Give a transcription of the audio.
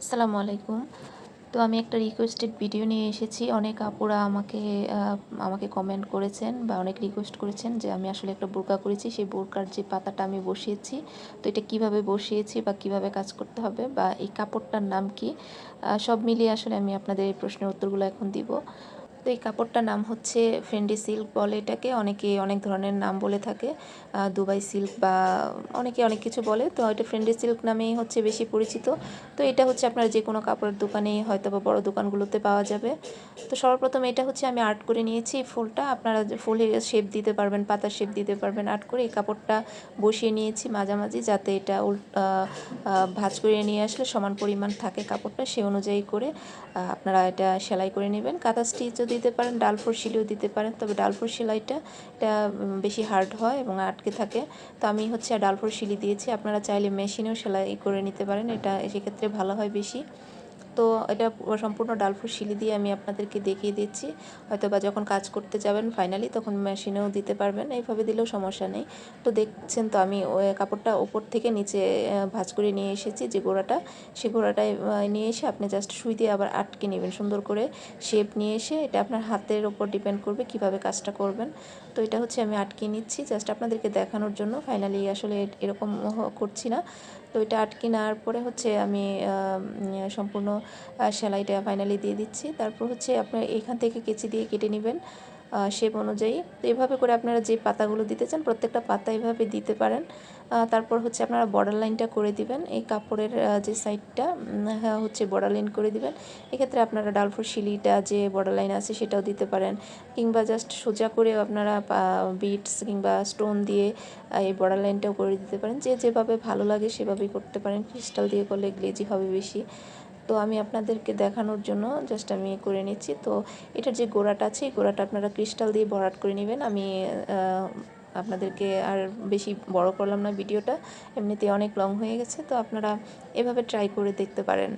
আসসালামু আলাইকুম। তো আমি একটা রিকোয়েস্টেড ভিডিও নিয়ে এসেছি। অনেক আপুরা আমাকে কমেন্ট করেছেন বা অনেক রিকোয়েস্ট করেছেন যে আমি আসলে একটা বোরকা করেছি। সেই বোরকার যে পাতাটা আমি বসিয়েছি, তো এটা কিভাবে বসিয়েছি বা কিভাবে কাজ করতে হবে বা এই কাপড়টার নাম কি? সব মিলিয়ে আসলে আমি আপনাদের এই প্রশ্নের উত্তরগুলো এখন দিব। তো এই কাপড়টার নাম হচ্ছে ফেন্ডি সিল্ক বলে এটাকে। অনেকে অনেক ধরনের নাম বলে থাকে। দুবাই সিল্ক বা অনেকে অনেক কিছু বলে। তো এটা ফেন্ডি সিল্ক নামেই হচ্ছে বেশি পরিচিত। তো এটা হচ্ছে আপনার যে কোনো কাপড়ের দোকানেই হয়তোবা বড় দোকানগুলোতে পাওয়া যাবে। তো সর্বপ্রথম এটা হচ্ছে আমি আর্ট করে নিয়েছি এই ফুলটা। আপনারা যে ফুলের শেপ দিতে পারবেন, পাতার শেপ দিতে পারবেন আর্ট করে। এই কাপড়টা বসিয়ে নিয়েছি মাঝামাঝি, যাতে এটা ভাঁজ করে নিয়ে আসলে সমান পরিমাণ থাকে কাপড়টা, সে অনুযায়ী করে আপনারা এটা সেলাই করে নেবেন। কাঁথা স্টিচও দিতে পারেন, ডালফোর সেলাইও দিতে পারেন, তবে ডালফোর সেলাইটা এটা বেশি হার্ড হয় এবং আটকে থাকে। তো আমি হচ্ছে ডালফোর সেলাই দিয়েছি। আপনারা চাইলে মেশিনেও সেলাই করে নিতে পারেন, এটা সেক্ষেত্রে ভালো হয় বেশি। তো এটা সম্পূর্ণ ডালফোর সিলি দিয়ে আমি আপনাদেরকে দেখিয়ে দিচ্ছি। হয়তো বা যখন কাজ করতে যাবেন ফাইনালি, তখন মেশিনেও দিতে পারবেন, এইভাবে দিলেও সমস্যা নেই। তো দেখছেন তো আমি ওই কাপড়টা ওপর থেকে নিচে ভাঁজ করে নিয়ে এসেছি। যে গোড়াটা, সেই গোড়াটায় নিয়ে এসে আপনি জাস্ট সুই দিয়ে আবার আটকে নেবেন সুন্দর করে শেপ নিয়ে এসে। এটা আপনার হাতের ওপর ডিপেন্ড করবে কিভাবে কাজটা করবেন। তো এটা হচ্ছে আমি আটকে নিচ্ছি জাস্ট আপনাদেরকে দেখানোর জন্য। ফাইনালি আসলে এরকম করছি না। তো এটা আটকে নেওয়ার পরে হচ্ছে আমি সম্পূর্ণ সেলাইটা ফাইনালি দিয়ে দিচ্ছি। তারপর হচ্ছে আপনার এখান থেকে কেচি দিয়ে কেটে নেবেন শেপ অনুযায়ী। তো এভাবে করে আপনারা যে পাতাগুলো দিতে চান প্রত্যেকটা পাতা এভাবে দিতে পারেন। তারপর হচ্ছে আপনারা বর্ডার লাইনটা করে দিবেন। এই কাপড়ের যে সাইডটা হচ্ছে বর্ডার লাইন করে দিবেন। এক্ষেত্রে আপনারা ডালফোর শিলিটা যে বর্ডার লাইন আছে সেটাও দিতে পারেন, কিংবা জাস্ট সোজা করেও আপনারা বিটস কিংবা স্টোন দিয়ে এই বর্ডার লাইনটাও করে দিতে পারেন। যে যেভাবে ভালো লাগে সেভাবেই করতে পারেন। ক্রিস্টাল দিয়ে করলে গ্লেজি হবে বেশি। তো আমি আপনাদেরকে দেখানোর জন্য জাস্ট আমি করে নিচ্ছি। তো এটার যে গোড়াটা আছে, এই গোড়াটা আপনারা ক্রিস্টাল দিয়ে ভরাট করে নেবেন। আমি আপনাদেরকে আর বেশি বড় করলাম না ভিডিওটা, এমনিতে অনেক লং হয়ে গেছে। তো আপনারা এভাবে ট্রাই করে দেখতে পারেন।